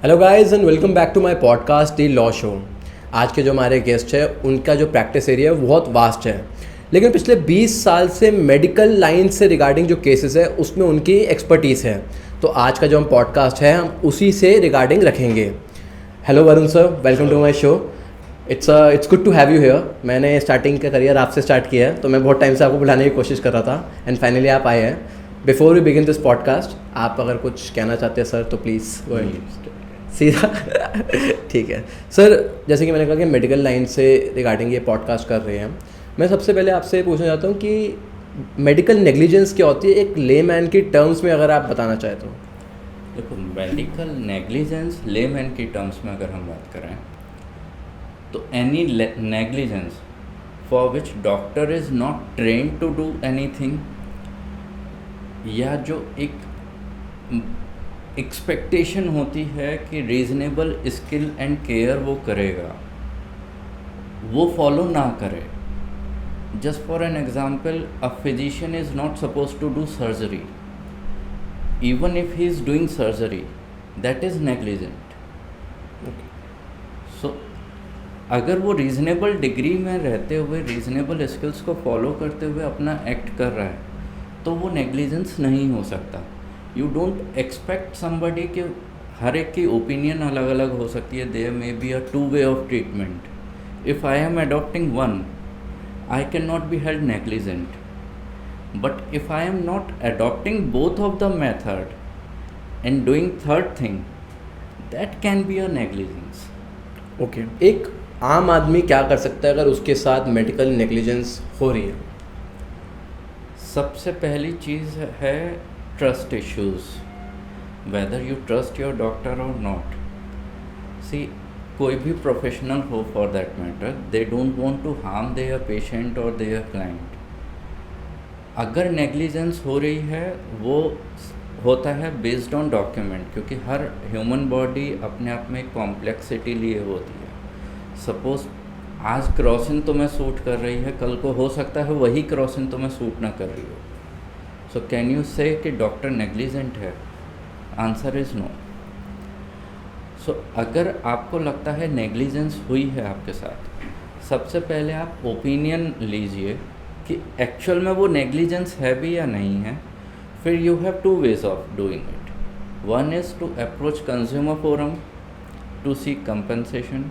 Hello guys and welcome back to my podcast the law show. आज के जो हमारे गेस्ट हैं उनका जो प्रैक्टिस एरिया है बहुत वास्ट है, लेकिन पिछले 20 साल से मेडिकल लाइन से रिगार्डिंग जो केसेस है उसमें उनकी एक्सपर्टीज़ है। तो आज का जो हम पॉडकास्ट है हम उसी से रिगार्डिंग रखेंगे। Hello Varun sir, welcome to my show. It's good to have you here. मैंने स्टार्टिंग का करियर आपसे स्टार्ट किया है, तो मैं बहुत टाइम से आपको बुलाने की कोशिश कर रहा था एंड फाइनली आप आए हैं। Before we begin this podcast, आप अगर कुछ कहना चाहते हैं सर तो प्लीज़ गो अहेड। सीधा ठीक है सर, जैसे कि मैंने कहा कि मेडिकल लाइन से रिगार्डिंग ये पॉडकास्ट कर रहे हैं, मैं सबसे पहले आपसे पूछना चाहता हूँ कि मेडिकल नेग्लिजेंस क्या होती है एक लेमैन की टर्म्स में, अगर आप बताना चाहें तो। देखो, मेडिकल नेग्लिजेंस लेमैन की टर्म्स में अगर हम बात करें तो any negligence for which doctor is not trained to do anything, या जो एक एक्सपेक्टेशन होती है कि रीज़नेबल स्किल एंड केयर वो करेगा, वो फॉलो ना करे। Just for an example, a physician is not suppose to do surgery, even if he is doing surgery, that is negligent. So अगर वो रीज़नेबल डिग्री में रहते हुए रीज़नेबल स्किल्स को फॉलो करते हुए अपना एक्ट कर रहा है तो वो नेग्लिजेंस नहीं हो सकता। यू डोंट एक्सपेक्ट समबडी कि हर एक की ओपिनियन अलग अलग हो सकती है। There may be a two way of treatment. If I am adopting one, I can not be held negligent, but if I am not adopting both of the method and doing third thing, that can be a negligence. Okay, एक आम आदमी क्या कर सकता है अगर उसके साथ मेडिकल नेग्लिजेंस हो रही है? सबसे पहली चीज़ है trust issues, whether you trust your doctor और नॉट। सी, कोई भी प्रोफेशनल हो for that matter, they don't want to harm their patient और देयर क्लाइंट। अगर नेग्लिजेंस हो रही है वो होता है बेस्ड ऑन डॉक्यूमेंट, क्योंकि हर ह्यूमन बॉडी अपने आप में एक कॉम्प्लेक्सिटी लिए होती है। सपोज आज क्रॉसिन तुम्हें सूट कर रही है, कल को हो सकता है वही क्रॉसिन तुम्हें सूट ना कर रही हो। सो कैन यू से कि डॉक्टर नेग्लिजेंट है? Answer is no. सो अगर आपको लगता है नेग्लिजेंस हुई है आपके साथ, सबसे पहले आप ओपिनियन लीजिए कि एक्चुअल में वो नेग्लिजेंस है भी या नहीं है। फिर you have two ways of doing it. One is to approach consumer forum to seek compensation,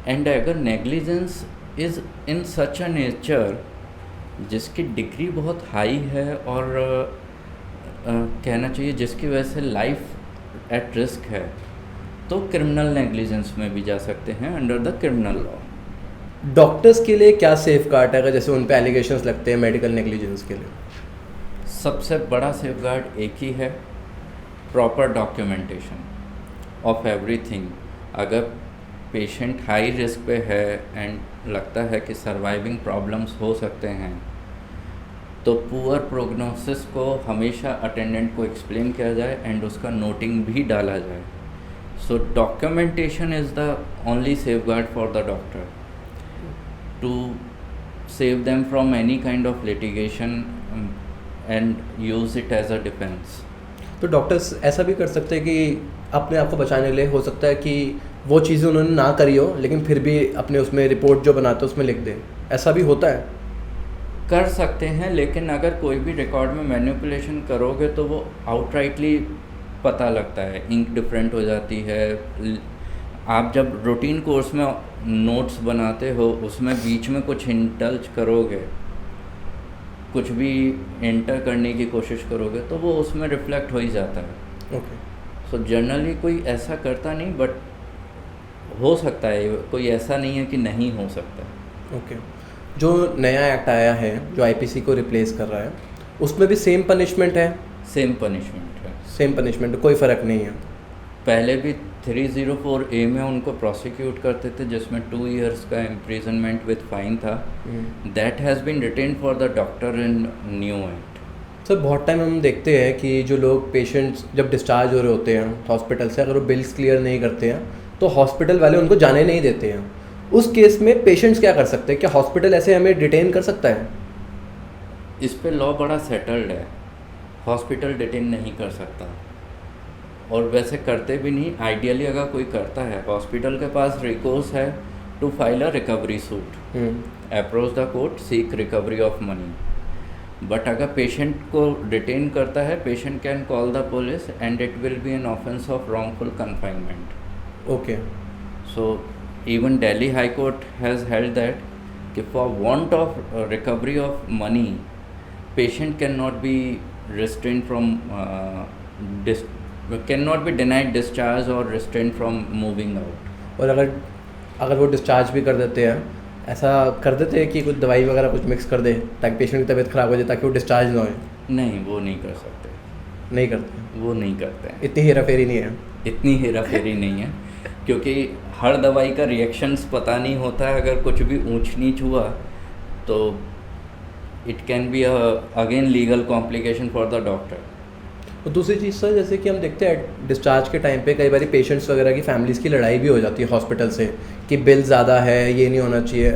and अगर negligence is in such a nature जिसकी डिग्री बहुत हाई है और कहना चाहिए जिसकी वजह से लाइफ एट रिस्क है, तो क्रिमिनल नेग्लिजेंस में भी जा सकते हैं under the criminal law. Doctors के लिए क्या सेफ गार्ड है अगर जैसे उन पे एलिगेशंस लगते हैं मेडिकल नेग्लिजेंस के लिए? सबसे बड़ा सेफ गार्ड एक ही है, प्रॉपर डॉक्यूमेंटेशन ऑफ एवरीथिंग। अगर पेशेंट हाई रिस्क पे है एंड लगता है कि सर्वाइविंग प्रॉब्लम्स हो सकते हैं, तो पुअर प्रोग्नोसिस को हमेशा अटेंडेंट को एक्सप्लेन किया जाए एंड उसका नोटिंग भी डाला जाए। So documentation is the only safeguard for the doctor to save them from any kind of litigation and use it as a defence. तो डॉक्टर्स ऐसा भी कर सकते हैं कि अपने आप को बचाने के लिए, हो सकता है कि वो चीज़ें उन्होंने ना करी हो लेकिन फिर भी अपने उसमें रिपोर्ट जो बनाते हैं उसमें लिख दें, ऐसा भी होता है? कर सकते हैं, लेकिन अगर कोई भी रिकॉर्ड में मैनिपुलेशन करोगे तो वो आउटराइटली पता लगता है। इंक डिफरेंट हो जाती है। आप जब रूटीन कोर्स में नोट्स बनाते हो उसमें बीच में कुछ इंटल्ज करोगे, कुछ भी एंटर करने की कोशिश करोगे तो वो उसमें रिफ्लेक्ट हो ही जाता है। ओके। सो जनरली कोई ऐसा करता नहीं, बट हो सकता है, कोई ऐसा नहीं है कि नहीं हो सकता। ओके। जो नया एक्ट आया है जो आईपीसी को रिप्लेस कर रहा है, उसमें भी सेम पनिशमेंट है? सेम पनिशमेंट है। सेम पनिशमेंट, कोई फ़र्क नहीं है? पहले भी 304A में उनको प्रोसिक्यूट करते थे जिसमें 2 years का इम्प्रिजनमेंट विद फाइन था। That has been written for the doctor in new act. Sir, बहुत टाइम हम देखते हैं कि जो लोग पेशेंट्स जब डिस्चार्ज हो रहे होते हैं हॉस्पिटल से, अगर वो बिल्स क्लियर नहीं करते हैं तो हॉस्पिटल वाले उनको जाने नहीं देते हैं। उस केस में पेशेंट्स क्या कर सकते हैं? क्या हॉस्पिटल ऐसे हमें डिटेन कर सकता है? इस पे लॉ बड़ा सेटल्ड है, हॉस्पिटल डिटेन नहीं कर सकता। और वैसे करते भी नहीं। आइडियली अगर कोई करता है, हॉस्पिटल के पास रिकोर्स है to file a recovery suit, approach the court, seek recovery of money. But अगर पेशेंट को डिटेन करता है, patient can call the police and it will be an offence of wrongful confinement. Okay. So even Delhi high court has held that कि for want of recovery of money, patient cannot be restrained from cannot be denied discharge or restrained from moving out. और अगर वो discharge भी कर देते हैं, ऐसा कर देते हैं कि कुछ दवाई वगैरह कुछ मिक्स कर दे ताकि पेशेंट की तबीयत ख़राब हो जाए, ताकि वो डिस्चार्ज ना हो? नहीं, वो नहीं कर सकते। नहीं करते? वो नहीं करते हैं। इतनी हेरा फेरी नहीं है? इतनी हेरा फेरी नहीं है, क्योंकि हर दवाई का रिएक्शंस पता नहीं होता है। अगर कुछ भी ऊंच नीच हुआ तो it can be again legal complication for the doctor. और दूसरी चीज़ सर, जैसे कि हम देखते हैं डिस्चार्ज के टाइम पे कई बार पेशेंट्स वगैरह की फैमिलीज़ की लड़ाई भी हो जाती है हॉस्पिटल से कि बिल ज़्यादा है, ये नहीं होना चाहिए।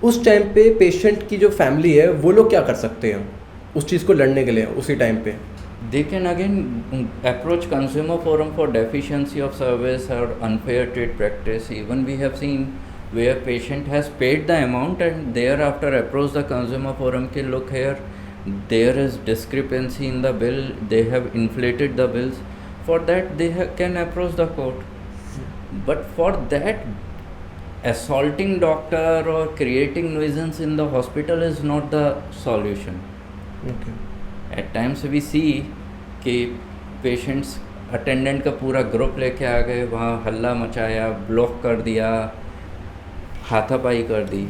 उस टाइम पे पेशेंट की जो फैमिली है वो लोग क्या कर सकते हैं उस चीज़ को लड़ने के लिए उसी टाइम पे? They can again approach consumer forum for deficiency of service or unfair trade practice. Even we have seen where patient has paid the amount and thereafter approach the consumer forum कि look here, there is discrepancy in the bill, they have inflated the bills. For that they can approach the court. But for that, assaulting doctor or creating nuisance in the hospital is not the solution. Okay. At times we see कि patients attendant का पूरा group लेके आ गए, वहाँ हल्ला मचाया, block कर दिया, हाथापाई कर दी।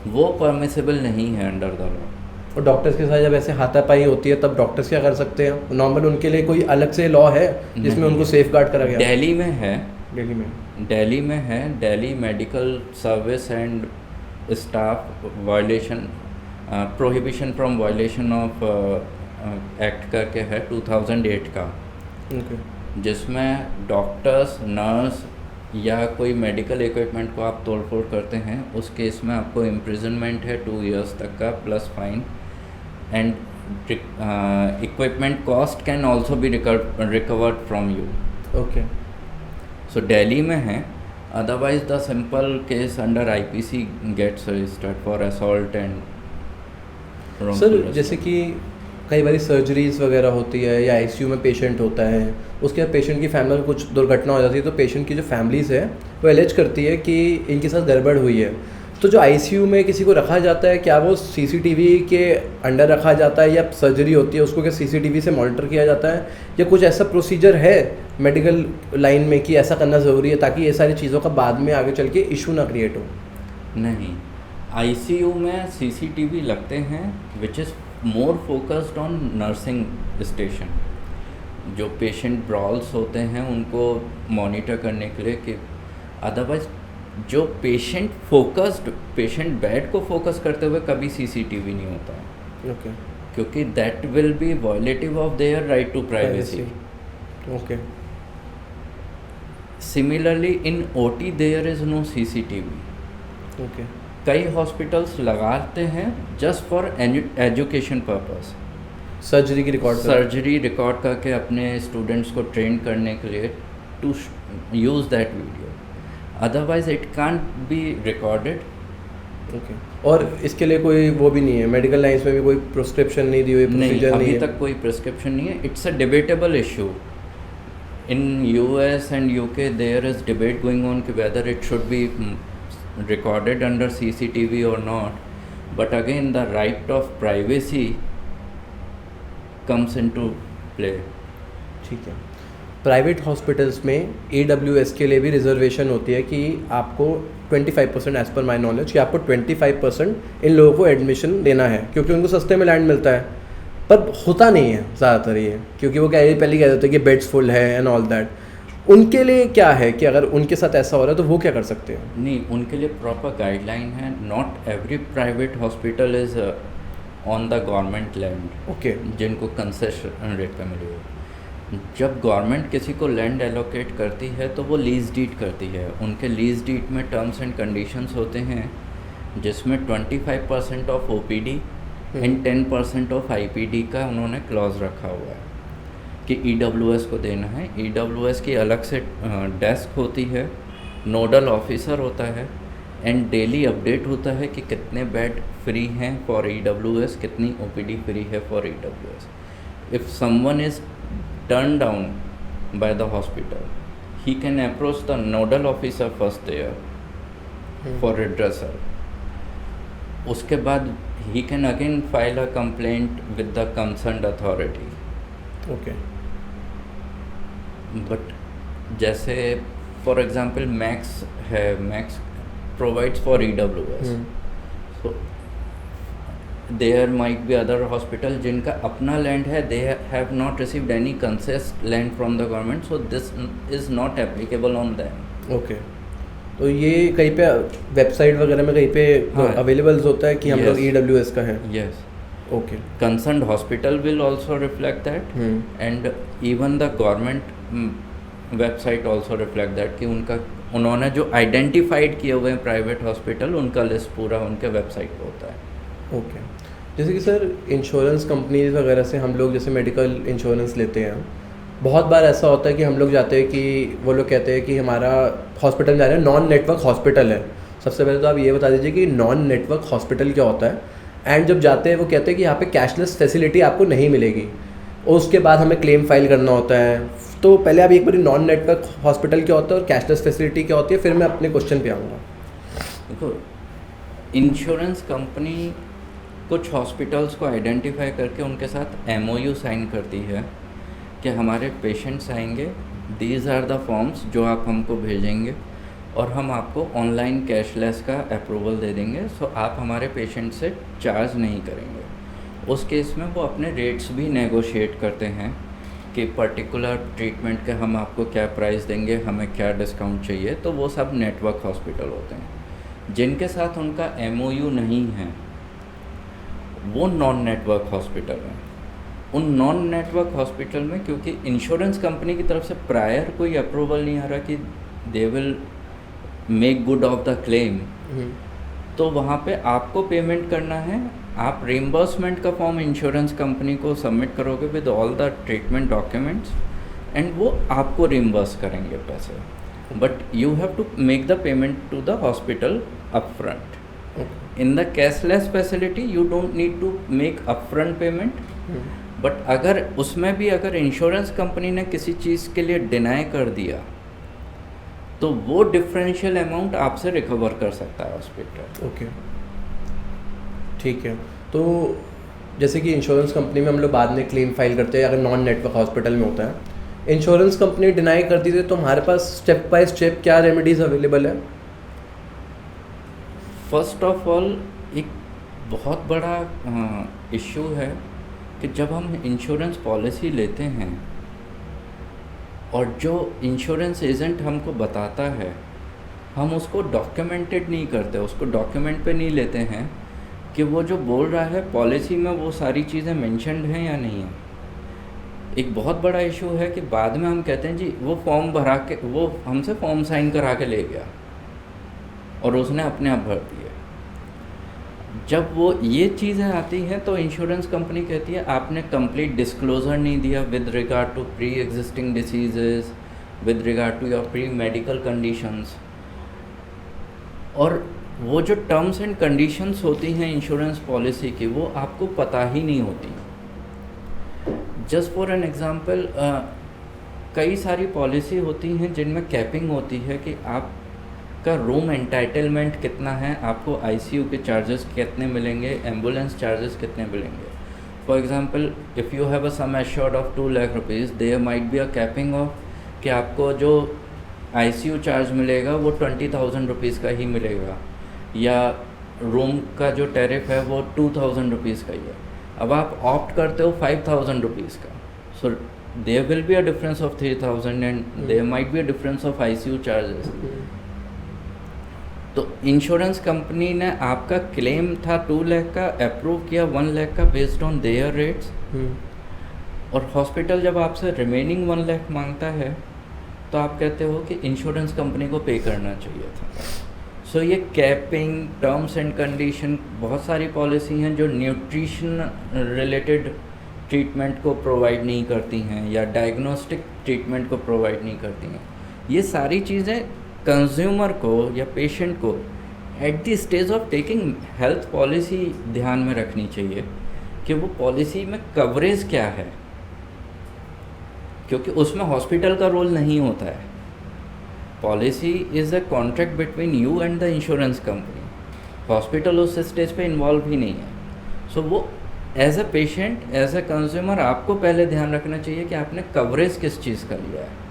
वो परमिसिबल नहीं है अंडर द लॉ। और डॉक्टर्स के साथ जब ऐसे हाथापाई होती है तब डॉक्टर्स क्या कर सकते हैं? नॉर्मल उनके लिए कोई अलग से लॉ है जिसमें उनको सेफ गार्ड करा गया? दिल्ली में है। दिल्ली में है Delhi medical service and staff violation prohibition from violation of act करके है 2008 का। Okay. जिसमें डॉक्टर्स, नर्स या कोई मेडिकल इक्विपमेंट को आप तोड़ फोड़ करते हैं, उस केस में आपको इम्प्रिजनमेंट है 2 years तक का plus fine and equipment cost can also be recovered from you. Okay. So Delhi में है। Otherwise the simple case under IPC gets registered for assault and sir जैसे कि कई बार सर्जरीज वगैरह होती है या ICU में पेशेंट होता है, उसके बाद पेशेंट की फैमिली में कुछ दुर्घटना हो जाती है तो पेशेंट की जो फैमिलीज़ है वो एलेज करती है कि इनके साथ गड़बड़ हुई है। तो जो ICU में किसी को रखा जाता है, क्या वो CCTV के अंडर रखा जाता है, या सर्जरी होती है उसको क्या CCTV से मॉनिटर किया जाता है, या कुछ ऐसा प्रोसीजर है मेडिकल लाइन में कि ऐसा करना ज़रूरी है ताकि ये सारी चीज़ों का बाद में आगे चल के इशू ना क्रिएट हो? नहीं, ICU में CCTV लगते हैं which is more focused on nursing station. जो पेशेंट ब्रॉल्स होते हैं उनको मॉनिटर करने के लिए कि अदरवाइज जो पेशेंट बेड को फोकस करते हुए कभी CCTV नहीं होता है। ओके। क्योंकि that will be violative of their right to privacy. Okay. Similarly in OT there is no CCTV। Okay. कई हॉस्पिटल्स लगाते हैं just for education purpose, surgery record करके अपने स्टूडेंट्स को ट्रेन करने के लिए to use that video. Otherwise it can't be recorded. Okay. और इसके लिए कोई वो भी नहीं है, मेडिकल लाइन्स में भी कोई प्रिस्क्रिप्शन नहीं दी हुई, प्रोसीजर नहीं है? अभी तक कोई प्रिस्क्रिप्शन नहीं है। It's a debatable issue in US and UK। There is debate going on कि whether it should be recorded under CCTV or not, but again the right of privacy comes into play. ठीक है। Private hospitals में AWS के लिए भी reservation होती है कि आपको 25% एज पर माई नॉलेज कि आपको 25% इन लोगों को एडमिशन देना है, क्योंकि उनको सस्ते में लैंड मिलता है। पर होता नहीं है ज़्यादातर ये, क्योंकि वो पहले कह देते हैं कि बेड्स फुल है एंड ऑल दैट। उनके लिए क्या है कि अगर उनके साथ ऐसा हो रहा है तो वो क्या कर सकते हैं? नहीं, उनके लिए प्रॉपर गाइडलाइन है। Not every private hospital is on the government land. Okay. जिनको कंसेशन रेट पे मिली हो। जब गवर्नमेंट किसी को लैंड एलोकेट करती है तो वो लीज डीड करती है। उनके लीज डीड में टर्म्स एंड कंडीशंस होते हैं जिसमें 25% of OPD and 10% of IPD का उन्होंने क्लॉज रखा हुआ है। कि EWS को देना है। EWS की अलग से डेस्क होती है, नोडल ऑफिसर होता है, एंड डेली अपडेट होता है कि कितने बेड फ्री हैं फॉर EWS, कितनी OPD फ्री है for EWS। If someone is turn down by the hospital, he can approach the nodal officer first there for redressal. उसके बाद he can again file a complaint with the concerned authority. Okay. But जैसे for example Max है, Max provides for EWS. So there might be other hospital जिनका अपना land है, they have not received any concessed land from the government, so this is not applicable on them. Okay. तो ये कहीं पे website वगैरह में कहीं पे हाँ। अवेलेबल होता है कि हम लोग Yes. EWS का है? Yes. Okay. Concerned hospital will also reflect that, and even the government website also reflect that कि उन्होंने जो आइडेंटिफाइड किए हुए हैं प्राइवेट हॉस्पिटल, उनका लिस्ट पूरा उनके वेबसाइट पे होता है। ओके। जैसे कि सर इंश्योरेंस कंपनीज वगैरह से हम लोग जैसे मेडिकल इंश्योरेंस लेते हैं, बहुत बार ऐसा होता है कि हम लोग जाते हैं कि वो लोग कहते हैं कि हमारा हॉस्पिटल जा रहे हैं नॉन नेटवर्क हॉस्पिटल है। सबसे पहले तो आप ये बता दीजिए कि नॉन नेटवर्क हॉस्पिटल क्या होता है, एंड जब जाते हैं वो कहते हैं कि यहाँ पे कैशलेस फैसिलिटी आपको नहीं मिलेगी, और उसके बाद हमें क्लेम फाइल करना होता है। तो पहले आप एक बार नॉन नेटवर्क हॉस्पिटल क्या होता है और कैशलेस फैसिलिटी क्या होती है, फिर मैं अपने क्वेश्चन पे आऊँगा। देखो, इंश्योरेंस कंपनी कुछ हॉस्पिटल्स को आइडेंटिफाई करके उनके साथ MOU साइन करती है कि हमारे पेशेंट्स आएंगे, दीज आर द फॉर्म्स जो आप हमको भेजेंगे, और हम आपको ऑनलाइन कैशलेस का अप्रूवल दे देंगे, सो आप हमारे पेशेंट से चार्ज नहीं करेंगे। उस केस में वो अपने रेट्स भी नेगोशिएट करते हैं कि पर्टिकुलर ट्रीटमेंट के हम आपको क्या प्राइस देंगे, हमें क्या डिस्काउंट चाहिए। तो वो सब नेटवर्क हॉस्पिटल होते हैं। जिनके साथ उनका MOU नहीं है वो नॉन नेटवर्क हॉस्पिटल हैं। उन नॉन नेटवर्क हॉस्पिटल में क्योंकि इंश्योरेंस कंपनी की तरफ से प्रायर कोई अप्रूवल नहीं आ रहा कि they will make good of the claim, तो वहाँ पे आपको पेमेंट करना है। आप रिम्बर्समेंट का फॉर्म इंश्योरेंस कंपनी को सबमिट करोगे with all the treatment documents, and वो आपको रिम्बर्स करेंगे पैसे, but you have to make the payment to the hospital upfront. In the cashless facility you don't need to make upfront payment, but अगर उसमें भी अगर insurance company ने किसी चीज़ के लिए डिनाई कर दिया तो वो डिफरेंशियल अमाउंट आपसे रिकवर कर सकता है हॉस्पिटल। ओके, ठीक है। तो जैसे कि इंश्योरेंस कंपनी में हम लोग बाद में क्लेम फाइल करते हैं, अगर नॉन नेटवर्क हॉस्पिटल में होता है, इंश्योरेंस कंपनी डिनाई कर दी तो हमारे पास स्टेप बाय स्टेप क्या रेमेडीज़ अवेलेबल है? फर्स्ट ऑफ ऑल एक बहुत बड़ा इशू है कि जब हम इंश्योरेंस पॉलिसी लेते हैं और जो इंश्योरेंस एजेंट हमको बताता है हम उसको डॉक्यूमेंटेड नहीं करते, उसको डॉक्यूमेंट पे नहीं लेते हैं कि वो जो बोल रहा है पॉलिसी में वो सारी चीज़ें मेंशन्ड हैं या नहीं है। एक बहुत बड़ा इशू है कि बाद में हम कहते हैं जी वो फॉर्म भरा के वो हमसे फॉर्म साइन करा के ले गया और उसने अपने आप भर दिए। जब वो ये चीज़ें आती हैं तो इंश्योरेंस कंपनी कहती है आपने कंप्लीट डिस्क्लोजर नहीं दिया with regard to pre existing diseases, with regard to your pre medical conditions, और वो जो टर्म्स एंड कंडीशंस होती हैं इंश्योरेंस पॉलिसी की वो आपको पता ही नहीं होती। जस्ट फॉर एन एग्ज़ाम्पल, कई सारी पॉलिसी होती हैं जिनमें कैपिंग होती है कि आपका रूम एंटाइटलमेंट कितना है, आपको ICU के चार्जेस कितने मिलेंगे, एम्बुलेंस चार्जेस कितने मिलेंगे। For example, if you have a sum assured of 2 lakh rupees, there might be a capping of कि आपको जो ICU चार्ज मिलेगा वो 20,000 रुपीज़ का ही मिलेगा, या रूम का जो टैरिफ है वो 2,000 रुपीज़ का ही है। अब आप ऑप्ट करते हो 5,000 रुपीज़ का, so there will be a difference of 3,000 and there might be a difference of ICU charges. तो इंश्योरेंस कंपनी ने आपका क्लेम था 2 लाख का, अप्रूव किया 1 लाख का बेस्ड ऑन देयर रेट्स, और हॉस्पिटल जब आपसे रिमेनिंग 1 लाख मांगता है तो आप कहते हो कि इंश्योरेंस कंपनी को पे करना चाहिए था। सो ये कैपिंग, टर्म्स एंड कंडीशन, बहुत सारी पॉलिसी हैं जो न्यूट्रिशन रिलेटेड ट्रीटमेंट को प्रोवाइड नहीं करती हैं या डायग्नोस्टिक ट्रीटमेंट को प्रोवाइड नहीं करती हैं। ये सारी चीज़ें कंज्यूमर को या पेशेंट को at the stage of taking health policy ध्यान में रखनी चाहिए कि वो पॉलिसी में कवरेज क्या है, क्योंकि उसमें हॉस्पिटल का रोल नहीं होता है। Policy is a contract between you and the insurance company. Hospital उस स्टेज पे इन्वॉल्व ही नहीं है। सो वो as a patient, as a consumer आपको पहले ध्यान रखना चाहिए कि आपने कवरेज किस चीज़ का लिया है।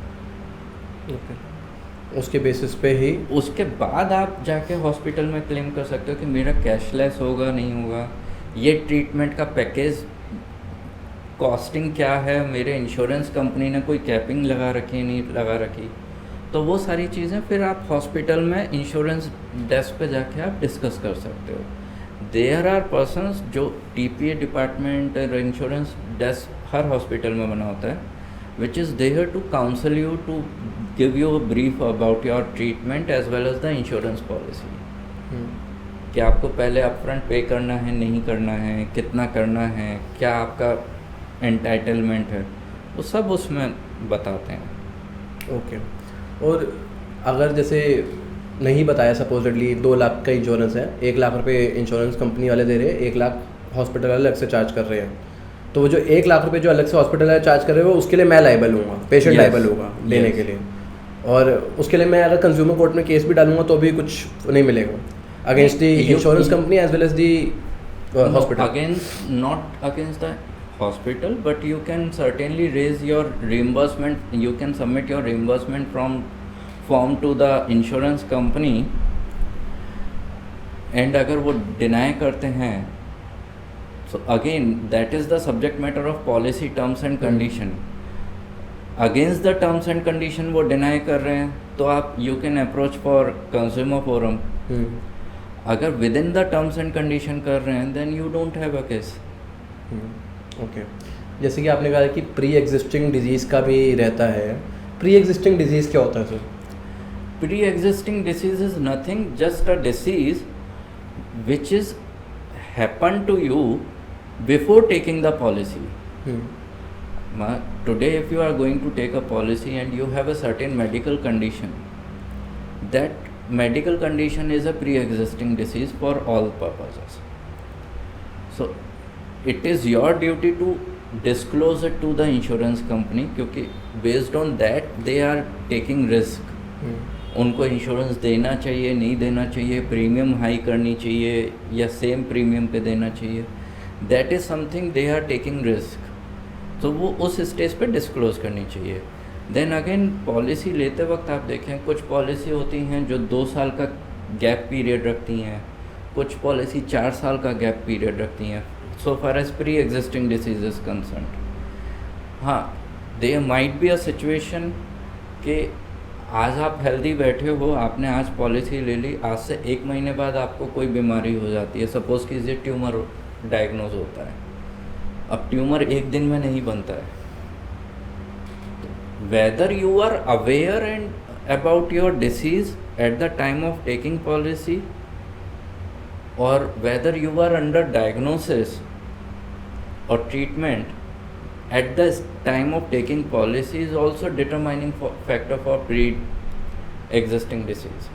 उसके बेसिस पे ही उसके बाद आप जाके हॉस्पिटल में क्लेम कर सकते हो कि मेरा कैशलेस होगा नहीं होगा, ये ट्रीटमेंट का पैकेज कॉस्टिंग क्या है, मेरे इंश्योरेंस कंपनी ने कोई कैपिंग लगा रखी नहीं लगा रखी। तो वो सारी चीज़ें फिर आप हॉस्पिटल में इंश्योरेंस डेस्क पे जाके आप डिस्कस कर सकते हो। देयर आर पर्सन्स जो TPA डिपार्टमेंट और इंश्योरेंस डेस्क हर हॉस्पिटल में बना होता है, which is there to counsel you, to give you a brief about your treatment as well as the insurance policy, कि आपको पहले अपफ्रंट पे करना है नहीं करना है, कितना करना है, क्या आपका एंटाइटलमेंट है, वो सब उसमें बताते हैं। ओके। और अगर जैसे नहीं बताया, सपोजिटली 2 लाख का इंश्योरेंस है, 1 लाख रुपए इंश्योरेंस कंपनी वाले दे रहे हैं, 1 लाख हॉस्पिटल वाले अलग से चार्ज कर रहे हैं, तो वो जो 1 लाख रुपए जो अलग से हॉस्पिटल वाले चार्ज कर रहे हैं वो उसके लिए मैं लाइबल हूँगा, पेशेंट लाइबल होगा लेने के लिए, और उसके लिए मैं अगर कंज्यूमर कोर्ट में केस भी डालूंगा तो भी कुछ नहीं मिलेगा against the insurance company as well as the hospital. Against, not against the hospital, but you can certainly raise your reimbursement, you can submit your reimbursement form to the insurance company, and अगर वो deny करते हैं, so again that is the subject matter of policy terms and condition. Against the terms and condition वो deny कर रहे हैं तो आप you can approach for consumer forum. अगर within the terms and condition कर रहे हैं then you don't have a case. Okay. जैसे कि आपने कहा कि प्री एग्जिस्टिंग डिजीज़ का भी रहता है, प्री एग्जिस्टिंग डिजीज़ क्या होता है sir? Pre existing disease is nothing, just a disease which is happen to you before taking the policy. Today if you are going to take a policy and you have a certain medical condition, that medical condition is a pre-existing disease for all purposes. So it is your duty to disclose it to the insurance company, क्योंकि based on that they are taking risk. उनको insurance देना चाहिए नहीं देना चाहिए, premium high करनी चाहिए या सेम प्रीमियम पे देना चाहिए, that is something they are taking risk, तो वो उस स्टेज पे डिस्क्लोज करनी चाहिए. देन अगेन पॉलिसी लेते वक्त आप देखें, कुछ पॉलिसी होती हैं जो 2 साल का गैप पीरियड रखती हैं, कुछ पॉलिसी 4 साल का गैप पीरियड रखती हैं so far as pre-existing disease is concerned. हाँ, there might be a situation कि आज आप हेल्दी बैठे हो, आपने आज पॉलिसी ले ली, आज से 1 महीने बाद आपको कोई बीमारी हो जाती है, सपोज़ कीजिए ट्यूमर डायग्नोज होता है. अब ट्यूमर 1 दिन में नहीं बनता है. Whether you are aware and about your disease at the time of taking policy, or whether you are under diagnosis or treatment at the time of taking policy is also determining factor for pre-existing disease.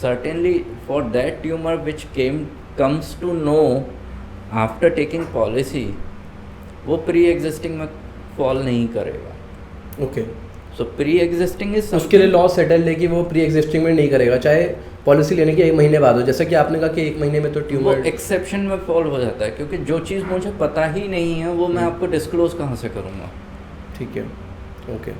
Certainly for that tumor which comes to know after taking policy, वो pre-existing में fall नहीं करेगा. Okay. So pre-existing is उसके लिए law settle है कि वो pre-existing में नहीं करेगा, चाहे पॉलिसी लेने के 1 महीने बाद हो, जैसा कि आपने कहा कि 1 महीने में तो ट्यूमर एक्सेप्शन में फॉल हो जाता है, क्योंकि जो चीज़ मुझे पता ही नहीं है वो मैं आपको डिस्क्लोज कहाँ से करूँगा. ठीक है, ओके,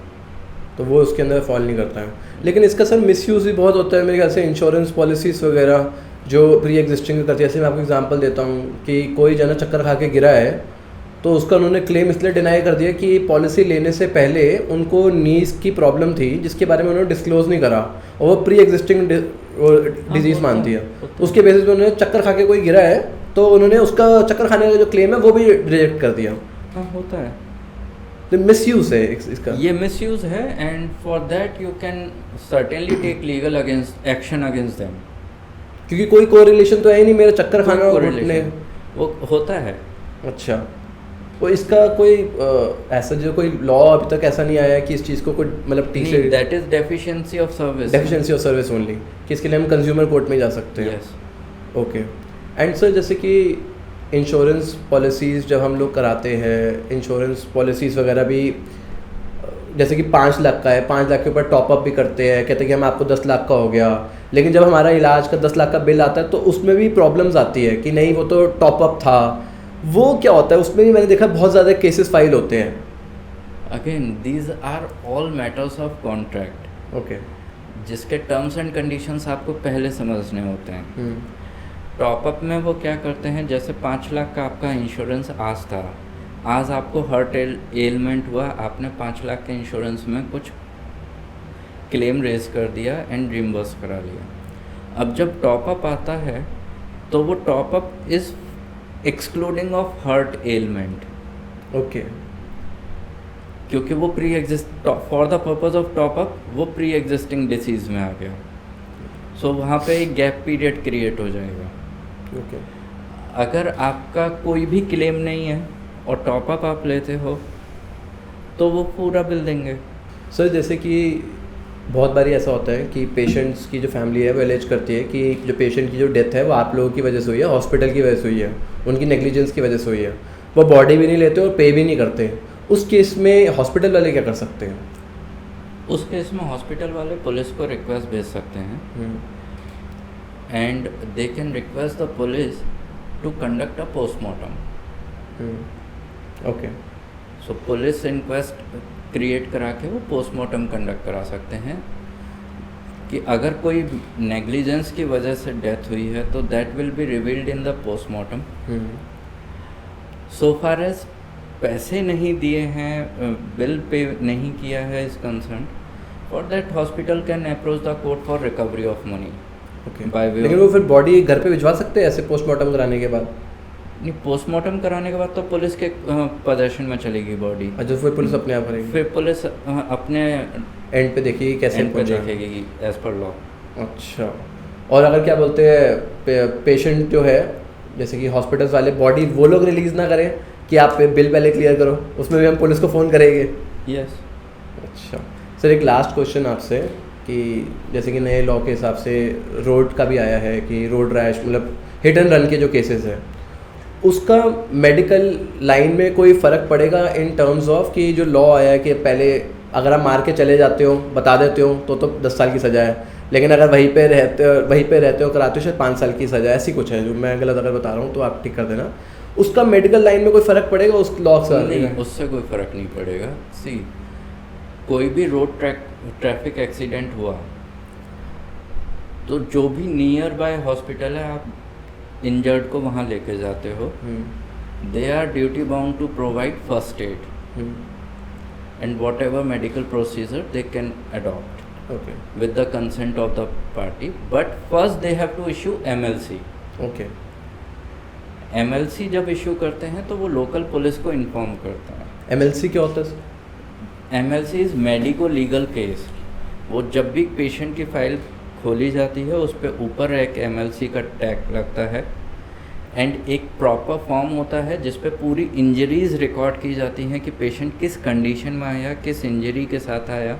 तो वो उसके अंदर फॉल नहीं करता है. लेकिन इसका सर मिसयूज़ भी बहुत होता है मेरे ख्याल से, इंश्योरेंस पॉलिसीज़ वगैरह जो प्री एग्जिस्टिंग करती है. जैसे मैं आपको एग्जांपल देता हूँ कि कोई जना चक्कर खा के गिरा है, तो उसका उन्होंने क्लेम इसलिए डिनाई कर दिया कि पॉलिसी लेने से पहले उनको नीज की प्रॉब्लम थी जिसके बारे में उन्होंने डिस्क्लोज नहीं करा, और वो प्री एग्जिस्टिंग डिजीज़ मानती है. उसके बेसिस पे उन्होंने चक्कर खा के कोई गिरा है तो उन्होंने उसका चक्कर खाने का जो क्लेम है वो भी रिजेक्ट कर दिया. हाँ, होता है. तो मिसयूज़ है इसका, ये मिसयूज़ है, and for that you can certainly take legal against action against them, क्योंकि कोई कोरिलेशन तो है ही नहीं मेरा चक्कर खाना और घुटने. वो होता है. अच्छा, वो इसका कोई ऐसा जो कोई लॉ अभी तक ऐसा नहीं आया है कि इस चीज़ को कोई मतलब ठीक say that is deficiency of service, deficiency of service only, कि इसके लिए हम कंज्यूमर कोर्ट में जा सकते हैं। यस। ओके। एंड सर जैसे कि इंश्योरेंस पॉलिसीज़ जब हम लोग कराते हैं, इंश्योरेंस पॉलिसीज़ वगैरह भी जैसे कि 5 लाख का है, 5 लाख के ऊपर टॉपअप भी करते हैं, कहते हैं कि हम आपको 10 लाख का हो गया, लेकिन जब हमारा इलाज का 10 लाख का बिल आता है तो उसमें भी प्रॉब्लम्स आती है कि नहीं वो तो टॉपअप था। वो क्या होता है उसमें भी मैंने देखा बहुत ज़्यादा केसेस फाइल होते हैं। Again these are all matters of contract, okay. जिसके टर्म्स एंड कंडीशंस आपको पहले समझने होते हैं। टॉपअप में वो क्या करते हैं, जैसे 5 लाख का आपका इंश्योरेंस आज था, आज आपको हार्ट एलिमेंट हुआ, आपने 5 लाख के इंश्योरेंस में कुछ क्लेम रेज कर दिया एंड रिम्बर्स करा लिया। अब जब टॉपअप आता है तो वो top up is excluding of heart element, okay. क्योंकि वो pre exist for the purpose of top up वो प्री एग्जिस्टिंग डिसीज़ में आ गया। सो वहाँ पे एक गैप पीरियड क्रिएट हो जाएगा। ओके। अगर आपका कोई भी क्लेम नहीं है और टॉपअप आप लेते हो तो वो पूरा बिल देंगे। सर जैसे कि बहुत बारी ऐसा होता है कि पेशेंट्स की जो फैमिली है वो एलेज करती है कि जो पेशेंट की जो डेथ है वो आप लोगों की वजह से हुई है, हॉस्पिटल की वजह से हुई है, उनकी नेग्लिजेंस की वजह से हुई है, वो बॉडी भी नहीं लेते और पे भी नहीं करते। उस केस में हॉस्पिटल वाले क्या कर सकते हैं? उस केस में हॉस्पिटल वाले पुलिस को रिक्वेस्ट भेज सकते हैं and they can request the police to conduct a postmortem. Okay. So police inquest create करा के वो पोस्टमार्टम कंडक्ट करा सकते हैं कि अगर कोई नेग्लिजेंस की वजह से डेथ हुई है तो that will be revealed in the postmortem. So far as पैसे नहीं दिए हैं, बिल पे नहीं किया है इस concern, for that hospital can approach the court for recovery of money. Okay. लेकिन वो फिर बॉडी घर पे भिजवा सकते हैं ऐसे पोस्टमार्टम कराने के बाद? नहीं, पोस्टमार्टम कराने के बाद तो पुलिस के पोजेशन में चलेगी बॉडी। अच्छा, फिर पुलिस अपने आप करेगी? फिर पुलिस अपने एंड पे देखिए कैसे एंड पे देखेगी एज पर लॉ। अच्छा। और अगर क्या बोलते हैं पेशेंट जो है जैसे कि हॉस्पिटल्स वाले बॉडी वो लोग रिलीज़ ना करें कि आप बिल पहले क्लियर करो, उसमें भी हम पुलिस को फ़ोन करेंगे? यस। अच्छा सर, एक लास्ट क्वेश्चन आपसे कि जैसे कि नए लॉ के हिसाब से रोड का भी आया है कि रोड रैश मतलब हिट एंड रन के जो केसेस हैं उसका मेडिकल लाइन में कोई फ़र्क पड़ेगा इन टर्म्स ऑफ कि जो लॉ आया है कि पहले अगर आप मार के चले जाते हो बता देते हो तो 10 साल की सज़ा है, लेकिन अगर वहीं पे रहते हो कराते हो शायद 5 साल की सज़ा, ऐसी कुछ है जो मैं गलत अगर बता रहा हूँ तो आप ठीक कर देना। उसका मेडिकल लाइन में कोई फ़र्क पड़ेगा उस लॉ से? नहीं, उससे कोई फ़र्क नहीं पड़ेगा। सी, कोई भी रोड ट्रैफिक एक्सीडेंट हुआ तो जो भी नियर बाय हॉस्पिटल है आप इंजर्ड को वहाँ लेके जाते हो, they are duty bound to provide first aid and whatever medical procedure they can adopt with the consent of the party, but first they have to issue MLC. Okay. MLC जब issue करते हैं तो वो local police को inform करता है। MLC क्या होता है? MLC is medico legal case. वो जब भी पेशेंट की फाइल खोली जाती है उस पर ऊपर एक MLC का टैग लगता है एंड एक प्रॉपर फॉर्म होता है जिस पे पूरी इंजरीज़ रिकॉर्ड की जाती हैं कि पेशेंट किस कंडीशन में आया, किस इंजरी के साथ आया,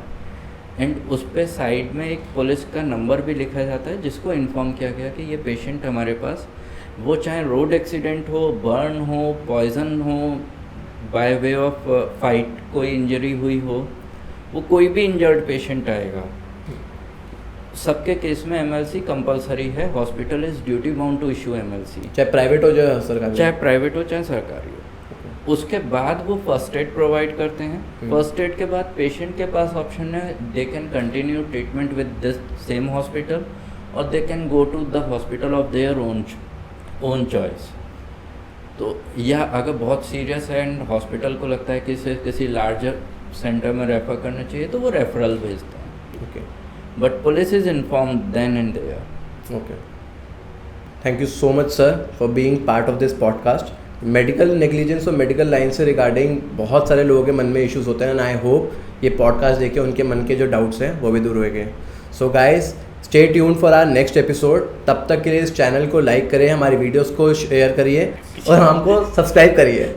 एंड उस पे साइड में एक पुलिस का नंबर भी लिखा जाता है जिसको इन्फॉर्म किया गया कि ये पेशेंट हमारे पास, वो चाहे रोड एक्सीडेंट हो, बर्न हो, पॉइजन हो, बाय वे ऑफ फाइट कोई इंजरी हुई हो, वो कोई भी इंजर्ड पेशेंट आएगा, सबके केस में MLC कंपलसरी है। Hospital is duty bound to issue MLC, चाहे प्राइवेट हो चाहे सरकारी, चाहे प्राइवेट हो चाहे सरकारी हो। उसके बाद वो फर्स्ट एड प्रोवाइड करते हैं। फर्स्ट एड के बाद पेशेंट के पास ऑप्शन है, they can continue treatment with this same hospital और they can go to the hospital of their own choice. तो या अगर बहुत सीरियस है एंड हॉस्पिटल को लगता है कि इसे किसी लार्जर सेंटर में रेफर करना चाहिए तो वो रेफरल भेजते हैं। Okay, but police is informed then and there. Okay, thank you so much sir for being part of this podcast. Medical negligence और मेडिकल लाइन से रिगार्डिंग बहुत सारे लोगों के मन में इश्यूज होते हैं एंड आई होप ये पॉडकास्ट देख के उनके मन के जो डाउट्स हैं वो भी दूर होंगे। So guys, stay tune for our next episode. तब तक के लिए इस चैनल को लाइक करें, हमारी वीडियोस को शेयर करिए और हमको सब्सक्राइब करिए।